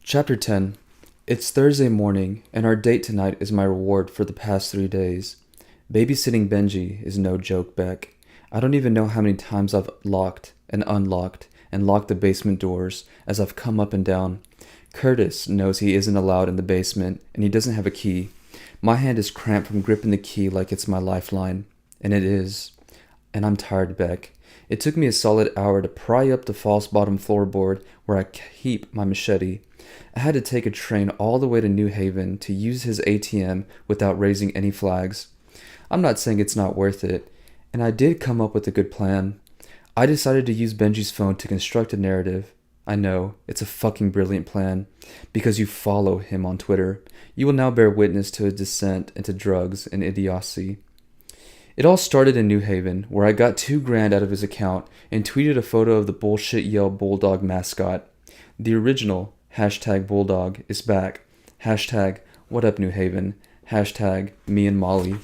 Chapter 10. It's Thursday morning, and our date tonight is my reward for the past 3 days. Babysitting Benji is no joke, Beck. I don't even know how many times I've locked and unlocked and locked the basement doors as I've come up and down. Curtis knows he isn't allowed in the basement, and he doesn't have a key. My hand is cramped from gripping the key like it's my lifeline. And it is. And I'm tired, Beck. It took me a solid hour to pry up the false bottom floorboard where I keep my machete. I had to take a train all the way to New Haven to use his ATM without raising any flags. I'm not saying it's not worth it, and I did come up with a good plan. I decided to use Benji's phone to construct a narrative. I know, it's a fucking brilliant plan, because you follow him on Twitter. You will now bear witness to his descent into drugs and idiocy. It all started in New Haven, where I got $2,000 out of his account and tweeted a photo of the bullshit Yale Bulldog mascot. The original, #Bulldog, is back. What up New Haven? Me and Molly.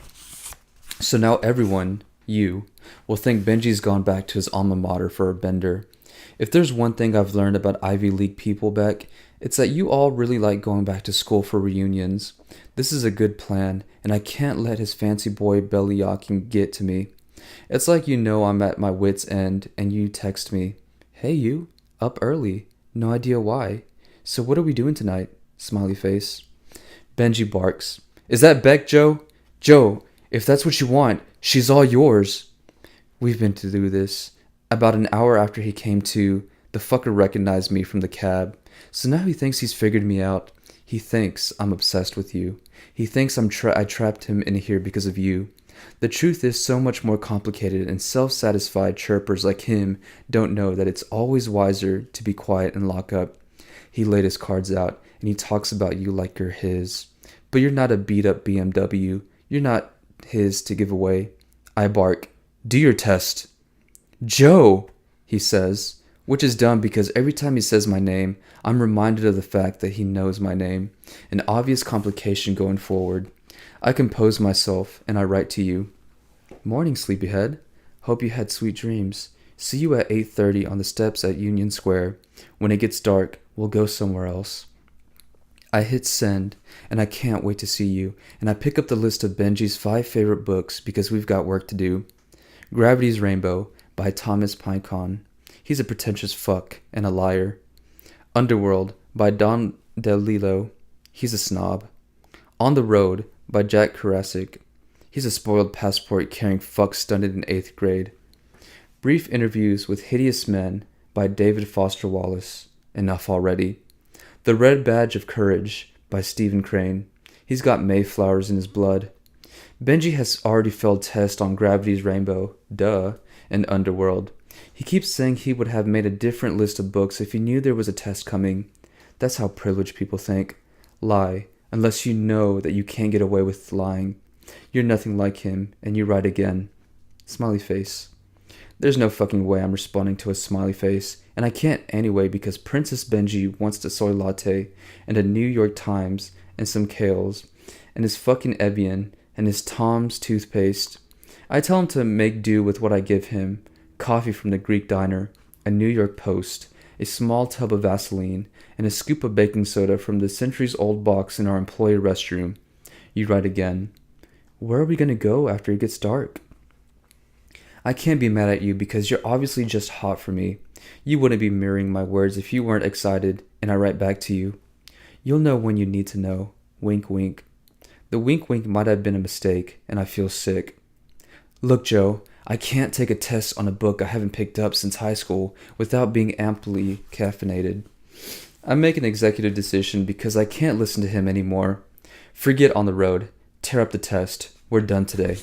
So now everyone, you, will think Benji's gone back to his alma mater for a bender. If there's one thing I've learned about Ivy League people, Beck, it's that you all really like going back to school for reunions. This is a good plan, and I can't let his fancy boy belly yachting get to me. It's like you know I'm at my wit's end, and you text me, "Hey you, up early, no idea why. So what are we doing tonight?" Smiley face. Benji barks, "Is that Beck, Joe? Joe, if that's what you want, she's all yours." We've been through this. About an hour after he came to, the fucker recognized me from the cab. So now he thinks he's figured me out. He thinks I'm obsessed with you. He thinks I trapped him in here because of you. The truth is so much more complicated, and self-satisfied chirpers like him don't know that it's always wiser to be quiet and lock up. He laid his cards out, and he talks about you like you're his. But you're not a beat-up BMW. You're not his to give away. I bark, "Do your test." "Joe," he says, which is dumb because every time he says my name, I'm reminded of the fact that he knows my name, an obvious complication going forward. I compose myself, and I write to you. "Morning, sleepyhead. Hope you had sweet dreams. See you at 8:30 on the steps at Union Square. When it gets dark, we'll go somewhere else." I hit send, and I can't wait to see you, and I pick up the list of Benji's 5 favorite books because we've got work to do. Gravity's Rainbow by Thomas Pinecon. He's a pretentious fuck and a liar. Underworld by Don DeLillo. He's a snob. On the Road by Jack Karasik. He's a spoiled passport-carrying fuck stunted in 8th grade. Brief Interviews with Hideous Men by David Foster Wallace. Enough already. The Red Badge of Courage by Stephen Crane. He's got Mayflowers in his blood. Benji has already failed tests on Gravity's Rainbow, duh, and Underworld. He keeps saying he would have made a different list of books if he knew there was a test coming. That's how privileged people think. Lie, unless you know that you can't get away with lying. You're nothing like him, and you write again. Smiley face. There's no fucking way I'm responding to a smiley face, and I can't anyway because Princess Benji wants a soy latte, and a New York Times, and some kales, and his fucking Evian, and his Tom's toothpaste. I tell him to make do with what I give him. Coffee from the Greek diner, a New York Post, a small tub of Vaseline, and a scoop of baking soda from the centuries-old box in our employee restroom. You write again. Where are we going to go after it gets dark? I can't be mad at you because you're obviously just hot for me. You wouldn't be mirroring my words if you weren't excited, and I write back to you. You'll know when you need to know. Wink, wink. The wink, wink might have been a mistake, and I feel sick. Look, Joe, I can't take a test on a book I haven't picked up since high school without being amply caffeinated. I make an executive decision because I can't listen to him anymore. Forget On the Road. Tear up the test. We're done today.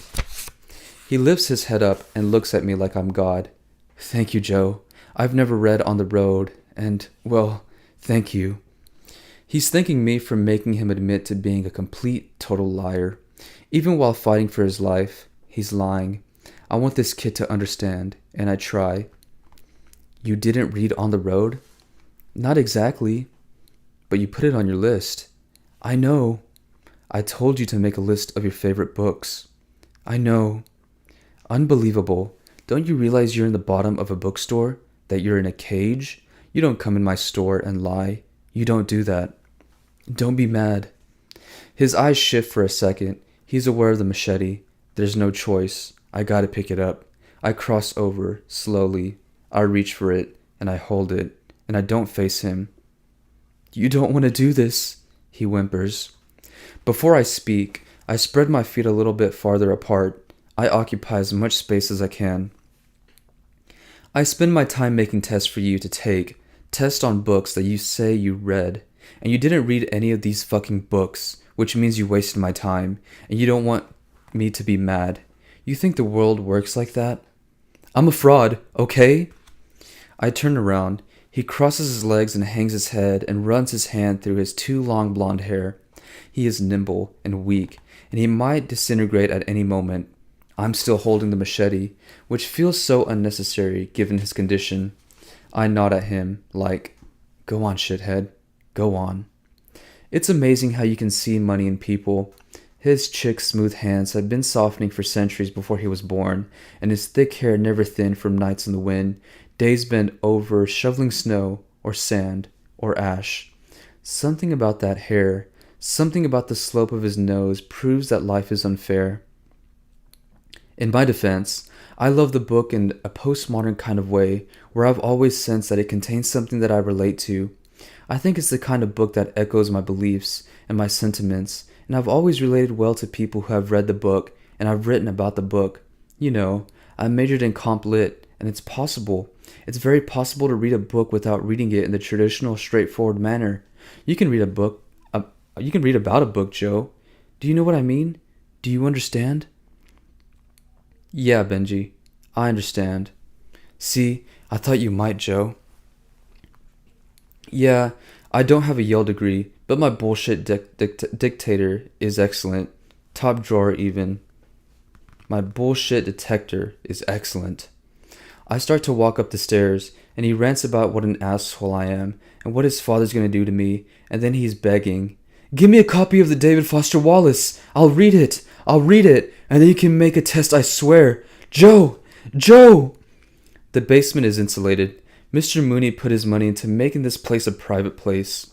He lifts his head up and looks at me like I'm God. Thank you, Joe. I've never read On the Road, and, well, thank you. He's thanking me for making him admit to being a complete, total liar. Even while fighting for his life, he's lying. I want this kid to understand, and I try. You didn't read On the Road? Not exactly, but you put it on your list. I know. I told you to make a list of your favorite books. I know. Unbelievable. Don't you realize you're in the bottom of a bookstore? That you're in a cage? You don't come in my store and lie. You don't do that. Don't be mad. His eyes shift for a second. He's aware of the machete. There's no choice. I gotta pick it up. I cross over, slowly. I reach for it, and I hold it, and I don't face him. You don't want to do this, he whimpers. Before I speak, I spread my feet a little bit farther apart. I occupy as much space as I can. I spend my time making tests for you to take, tests on books that you say you read, and you didn't read any of these fucking books, which means you wasted my time, and you don't want me to be mad. You think the world works like that? I'm a fraud, okay? I turn around. He crosses his legs and hangs his head and runs his hand through his too long blonde hair. He is nimble and weak, and he might disintegrate at any moment. I'm still holding the machete, which feels so unnecessary given his condition. I nod at him, like, go on, shithead, go on. It's amazing how you can see money in people. His chick smooth hands had been softening for centuries before he was born, and his thick hair never thinned from nights in the wind, days bent over shoveling snow, or sand, or ash. Something about that hair, something about the slope of his nose proves that life is unfair. In my defense, I love the book in a postmodern kind of way, where I've always sensed that it contains something that I relate to. I think it's the kind of book that echoes my beliefs and my sentiments, and I've always related well to people who have read the book, and I've written about the book. You know, I majored in comp lit, and it's possible. It's very possible to read a book without reading it in the traditional, straightforward manner. You can read you can read about a book, Joe. Do you know what I mean? Do you understand? Yeah, Benji, I understand. See, I thought you might, Joe. Yeah, I don't have a Yale degree, but my bullshit dictator is excellent. Top drawer even. My bullshit detector is excellent. I start to walk up the stairs, and he rants about what an asshole I am, and what his father's gonna do to me, and then he's begging. Give me a copy of the David Foster Wallace. I'll read it, and then you can make a test, I swear. Joe! Joe! The basement is insulated. Mr. Mooney put his money into making this place a private place.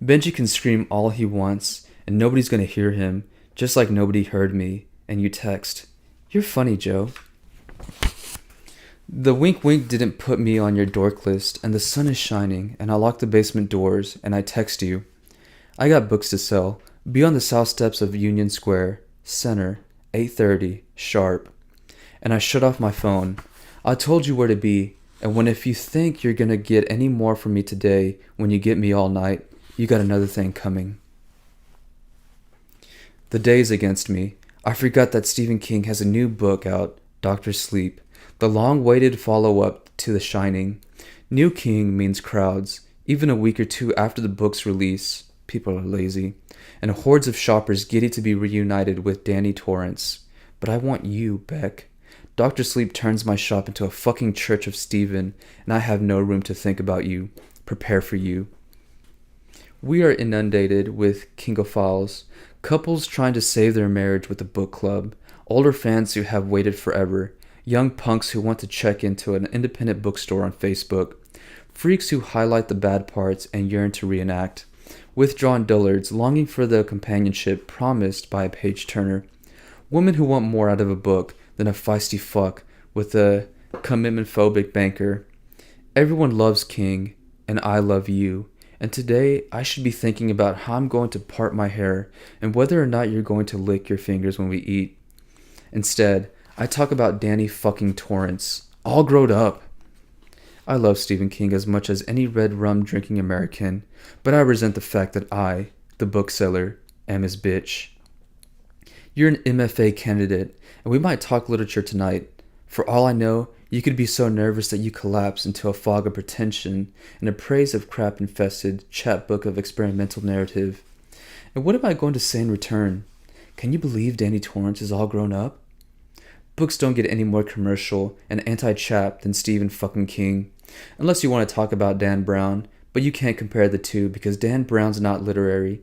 Benji can scream all he wants, and nobody's gonna hear him, just like nobody heard me, and you text. You're funny, Joe. The wink wink didn't put me on your dork list, and the sun is shining, and I lock the basement doors, and I text you. I got books to sell. Be on the south steps of Union Square, Center, 8:30, sharp. And I shut off my phone. I told you where to be, and if you think you're gonna get any more from me today when you get me all night, you got another thing coming. The day's against me. I forgot that Stephen King has a new book out, Dr. Sleep, the long-awaited follow-up to The Shining. New King means crowds. Even a week or two after the book's release, people are lazy, and hordes of shoppers giddy to be reunited with Danny Torrance. But I want you, Beck. Dr. Sleep turns my shop into a fucking church of Stephen, and I have no room to think about you, prepare for you. We are inundated with Kingophiles, couples trying to save their marriage with a book club, older fans who have waited forever, young punks who want to check into an independent bookstore on Facebook, freaks who highlight the bad parts and yearn to reenact, withdrawn dullards longing for the companionship promised by a page-turner, women who want more out of a book than a feisty fuck with a commitment-phobic banker. Everyone loves King, and I love you, and today I should be thinking about how I'm going to part my hair and whether or not you're going to lick your fingers when we eat. Instead, I talk about Danny fucking Torrance, all grown up. I love Stephen King as much as any red rum drinking American, but I resent the fact that I, the bookseller, am his bitch. You're an MFA candidate, and we might talk literature tonight. For all I know, you could be so nervous that you collapse into a fog of pretension and a praise of crap-infested chapbook of experimental narrative. And what am I going to say in return? Can you believe Danny Torrance is all grown up? Books don't get any more commercial and anti-chap than Stephen fucking King. Unless you want to talk about Dan Brown, but you can't compare the two because Dan Brown's not literary.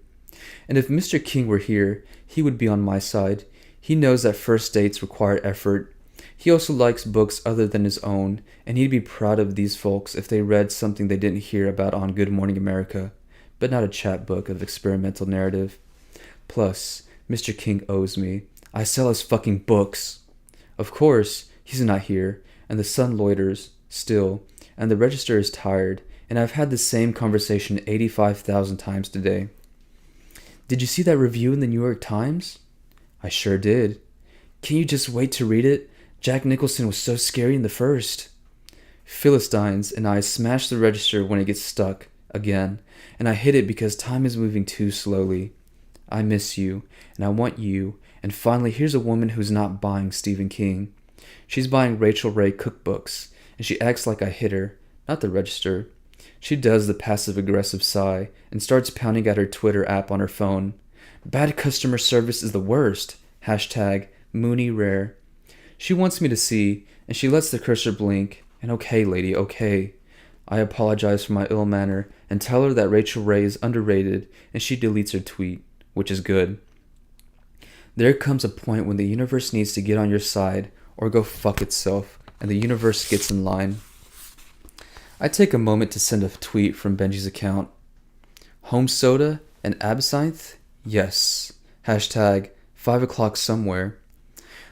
And if Mr. King were here, he would be on my side. He knows that first dates require effort. He also likes books other than his own, and he'd be proud of these folks if they read something they didn't hear about on Good Morning America, but not a chapbook of experimental narrative. Plus, Mr. King owes me. I sell his fucking books. Of course, he's not here, and the sun loiters, still, and the register is tired, and I've had the same conversation 85,000 times today. Did you see that review in the New York Times? I sure did. Can you just wait to read it? Jack Nicholson was so scary in the first. Philistines and I smash the register when it gets stuck, again, and I hit it because time is moving too slowly. I miss you, and I want you, and finally here's a woman who's not buying Stephen King. She's buying Rachel Ray cookbooks, and she acts like I hit her, not the register. She does the passive-aggressive sigh and starts pounding at her Twitter app on her phone. Bad customer service is the worst. Hashtag Mooney Rare. She wants me to see, and she lets the cursor blink. And okay, lady, okay. I apologize for my ill manner and tell her that Rachel Ray is underrated, and she deletes her tweet, which is good. There comes a point when the universe needs to get on your side or go fuck itself, and the universe gets in line. I take a moment to send a tweet from Benji's account. Home soda and absinthe? Yes. Hashtag 5 o'clock somewhere.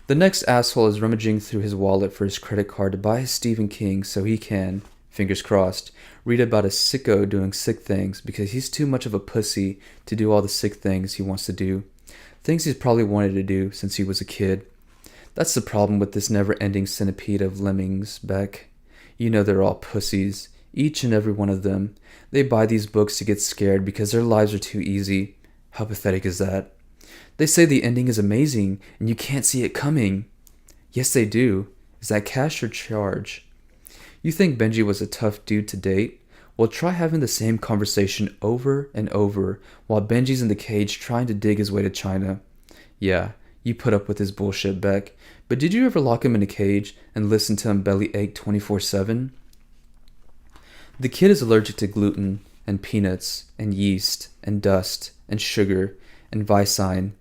The next asshole is rummaging through his wallet for his credit card to buy his Stephen King so he can, fingers crossed, read about a sicko doing sick things because he's too much of a pussy to do all the sick things he wants to do. Things he's probably wanted to do since he was a kid. That's the problem with this never-ending centipede of lemmings, Beck. You know they're all pussies, each and every one of them. They buy these books to get scared because their lives are too easy. How pathetic is that? They say the ending is amazing and you can't see it coming. Yes, they do. Is that cash or charge? You think Benji was a tough dude to date? Well, try having the same conversation over and over while Benji's in the cage trying to dig his way to China. Yeah, you put up with his bullshit, Beck, but did you ever lock him in a cage and listen to him bellyache 24/7? The kid is allergic to gluten and peanuts and yeast and dust and sugar and Vicine.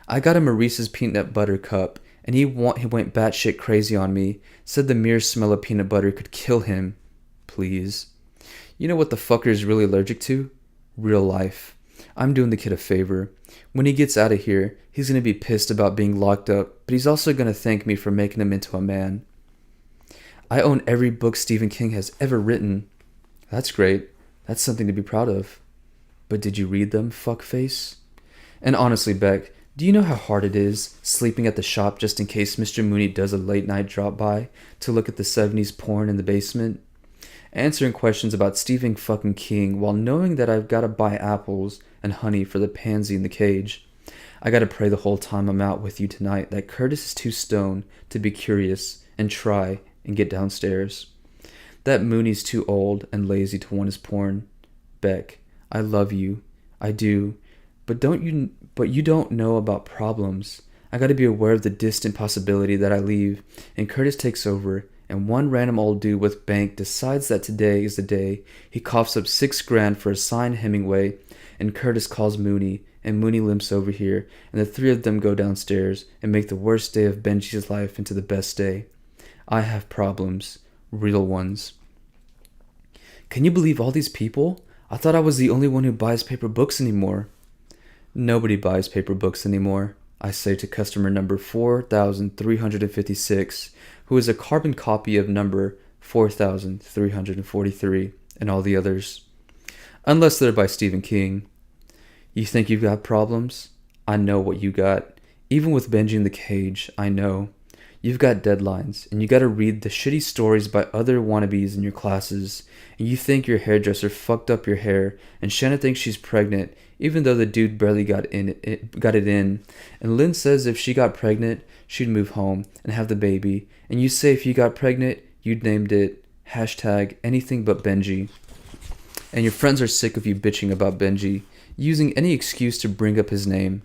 I got him a Reese's peanut butter cup, and he went batshit crazy on me, said the mere smell of peanut butter could kill him. Please. You know what the fucker is really allergic to? Real life. I'm doing the kid a favor. When he gets out of here, he's going to be pissed about being locked up, but he's also going to thank me for making him into a man. I own every book Stephen King has ever written. That's great. That's something to be proud of. But did you read them, fuckface? And honestly, Beck, do you know how hard it is sleeping at the shop just in case Mr. Mooney does a late night drop by to look at the 70s porn in the basement? Answering questions about Stephen fucking King while knowing that I've got to buy apples and honey for the pansy in the cage. I got to pray the whole time I'm out with you tonight that Curtis is too stoned to be curious and try and get downstairs. That Mooney's too old and lazy to want his porn. Beck, I love you. I do. But you don't know about problems. I gotta be aware of the distant possibility that I leave, and Curtis takes over, and one random old dude with bank decides that today is the day. He coughs up $6,000 for a signed Hemingway, and Curtis calls Mooney, and Mooney limps over here, and the three of them go downstairs and make the worst day of Benji's life into the best day. I have problems. Real ones. Can you believe all these people? I thought I was the only one who buys paper books anymore. Nobody buys paper books anymore, I say to customer number 4356, who is a carbon copy of number 4343 and all the others. Unless they're by Stephen King. You think you've got problems? I know what you got. Even with Benji in the cage, I know. You've got deadlines, and you gotta read the shitty stories by other wannabes in your classes, and you think your hairdresser fucked up your hair, and Shanna thinks she's pregnant, even though the dude barely got it in, and Lynn says if she got pregnant, she'd move home and have the baby, and you say if you got pregnant, you'd named it #anything but Benji. And your friends are sick of you bitching about Benji, using any excuse to bring up his name.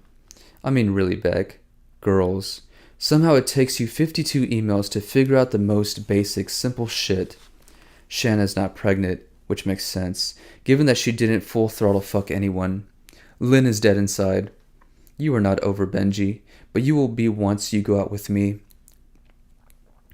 I mean really, Beck. Girls. Somehow it takes you 52 emails to figure out the most basic, simple shit. Shanna's not pregnant, which makes sense, given that she didn't full throttle fuck anyone. Lynn is dead inside. You are not over Benji, but you will be once you go out with me.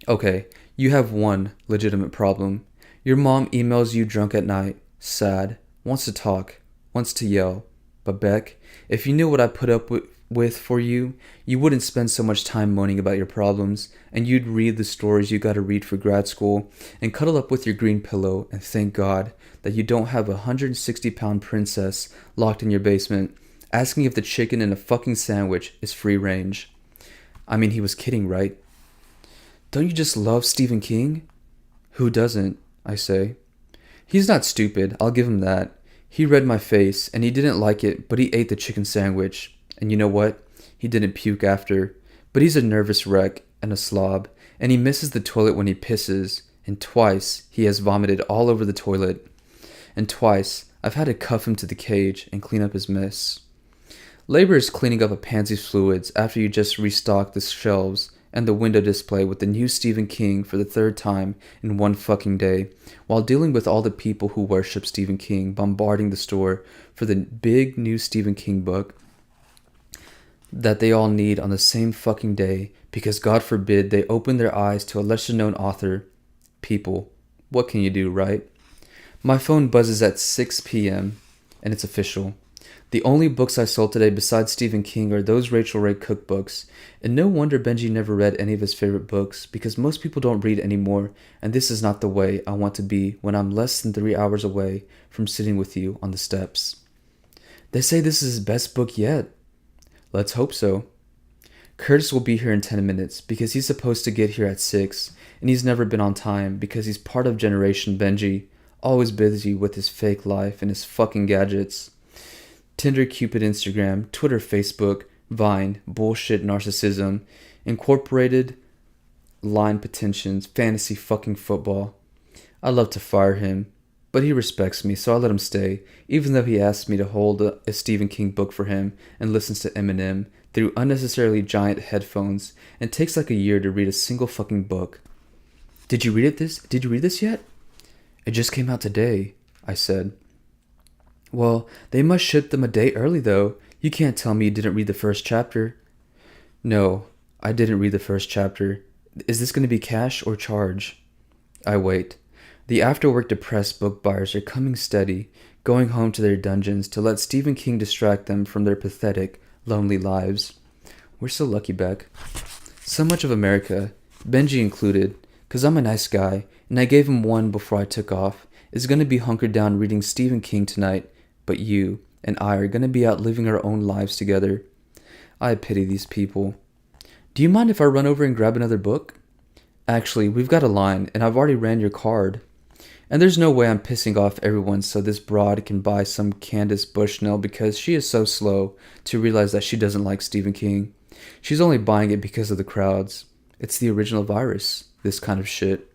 Okay, you have one legitimate problem. Your mom emails you drunk at night, sad, wants to talk, wants to yell. But Beck, if you knew what I put up with for you, you wouldn't spend so much time moaning about your problems, and you'd read the stories you gotta read for grad school, and cuddle up with your green pillow and thank God that you don't have a 160-pound princess locked in your basement, asking if the chicken in a fucking sandwich is free range. I mean, he was kidding, right? Don't you just love Stephen King? Who doesn't? I say. He's not stupid, I'll give him that. He read my face, and he didn't like it, but he ate the chicken sandwich. And you know what? He didn't puke after. But he's a nervous wreck and a slob, and he misses the toilet when he pisses, and twice he has vomited all over the toilet. And twice I've had to cuff him to the cage and clean up his mess. Labor is cleaning up a pansy's fluids after you just restocked the shelves and the window display with the new Stephen King for the third time in one fucking day, while dealing with all the people who worship Stephen King bombarding the store for the big new Stephen King book that they all need on the same fucking day because God forbid they open their eyes to a lesser known author. People, what can you do, right? My phone buzzes at 6 p.m. and it's official. The only books I sold today besides Stephen King are those Rachel Ray cookbooks, and no wonder Benji never read any of his favorite books because most people don't read anymore, and this is not the way I want to be when I'm less than 3 hours away from sitting with you on the steps. They say this is his best book yet. Let's hope so. Curtis will be here in 10 minutes because he's supposed to get here at 6, and he's never been on time because he's part of Generation Benji, always busy with his fake life and his fucking gadgets. Tinder, Cupid, Instagram, Twitter, Facebook, Vine, bullshit narcissism, incorporated line pretensions, fantasy fucking football. I'd love to fire him, but he respects me, so I let him stay, even though he asked me to hold a Stephen King book for him and listens to Eminem through unnecessarily giant headphones and takes like a year to read a single fucking book. Did you read this yet? It just came out today, I said. Well, they must ship them a day early, though. You can't tell me you didn't read the first chapter. No, I didn't read the first chapter. Is this going to be cash or charge? I wait. The after-work depressed book buyers are coming steady, going home to their dungeons to let Stephen King distract them from their pathetic, lonely lives. We're so lucky, Beck. So much of America, Benji included, 'cause I'm a nice guy, and I gave him one before I took off, is going to be hunkered down reading Stephen King tonight, but you and I are going to be out living our own lives together. I pity these people. Do you mind if I run over and grab another book? Actually, we've got a line, and I've already ran your card. And there's no way I'm pissing off everyone so this broad can buy some Candace Bushnell because she is so slow to realize that she doesn't like Stephen King. She's only buying it because of the crowds. It's the original virus, this kind of shit.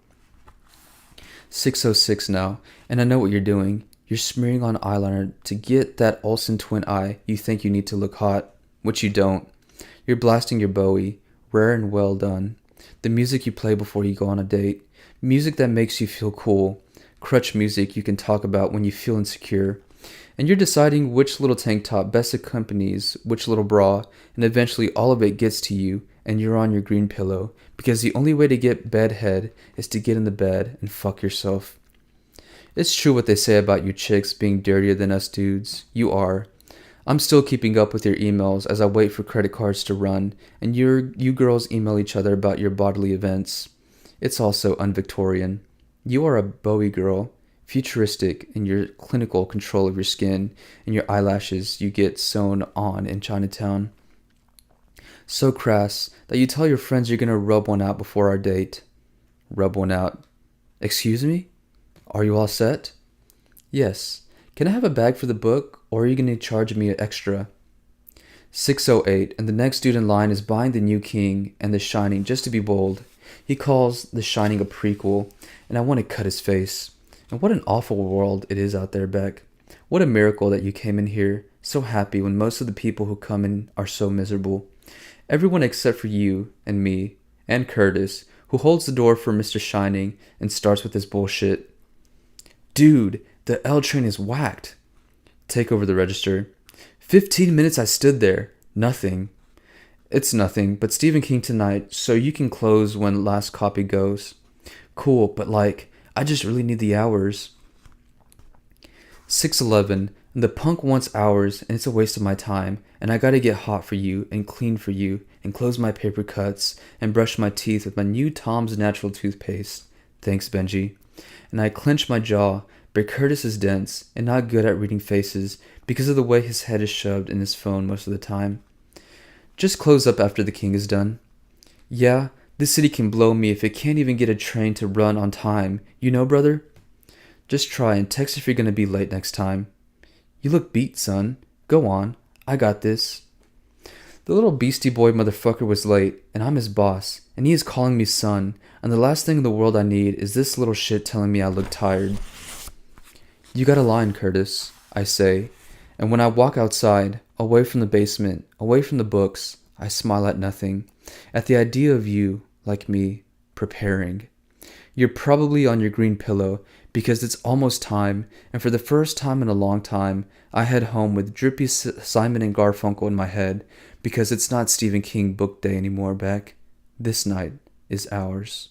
6:06 now, and I know what you're doing. You're smearing on eyeliner to get that Olsen twin eye you think you need to look hot, which you don't. You're blasting your Bowie, rare and well done. The music you play before you go on a date. Music that makes you feel cool. Crutch music you can talk about when you feel insecure. And you're deciding which little tank top best accompanies which little bra, and eventually all of it gets to you, and you're on your green pillow, because the only way to get bed head is to get in the bed and fuck yourself. It's true what they say about you chicks being dirtier than us dudes. You are. I'm still keeping up with your emails as I wait for credit cards to run, and you girls email each other about your bodily events. It's also un-Victorian. You are a Bowie girl, futuristic in your clinical control of your skin and your eyelashes you get sewn on in Chinatown. So crass that you tell your friends you're gonna rub one out before our date. Rub one out. Excuse me? Are you all set? Yes. Can I have a bag for the book, or are you gonna charge me extra? 6:08, and the next dude in line is buying the new King and The Shining just to be bold. He calls The Shining a prequel, and I want to cut his face. And what an awful world it is out there, Beck. What a miracle that you came in here so happy when most of the people who come in are so miserable. Everyone except for you and me and Curtis, who holds the door for Mr. Shining and starts with his bullshit. Dude, the L train is whacked. Take over the register. 15 minutes I stood there. Nothing. It's nothing, but Stephen King tonight, so you can close when last copy goes. Cool, but like, I just really need the hours. 6:11. The punk wants hours, and it's a waste of my time, and I gotta get hot for you, and clean for you, and close my paper cuts, and brush my teeth with my new Tom's Natural toothpaste. Thanks, Benji. And I clench my jaw, but Curtis is dense, and not good at reading faces, because of the way his head is shoved in his phone most of the time. Just close up after the king is done. Yeah, this city can blow me if it can't even get a train to run on time, you know, brother? Just try and text if you're gonna be late next time. You look beat, son. Go on. I got this. The little beastie boy motherfucker was late, and I'm his boss, and he is calling me son, and the last thing in the world I need is this little shit telling me I look tired. You got a line, Curtis, I say, and when I walk outside, away from the basement, away from the books, I smile at nothing, at the idea of you, like me, preparing. You're probably on your green pillow because it's almost time, and for the first time in a long time, I head home with drippy Simon and Garfunkel in my head because it's not Stephen King book day anymore, Beck. This night is ours.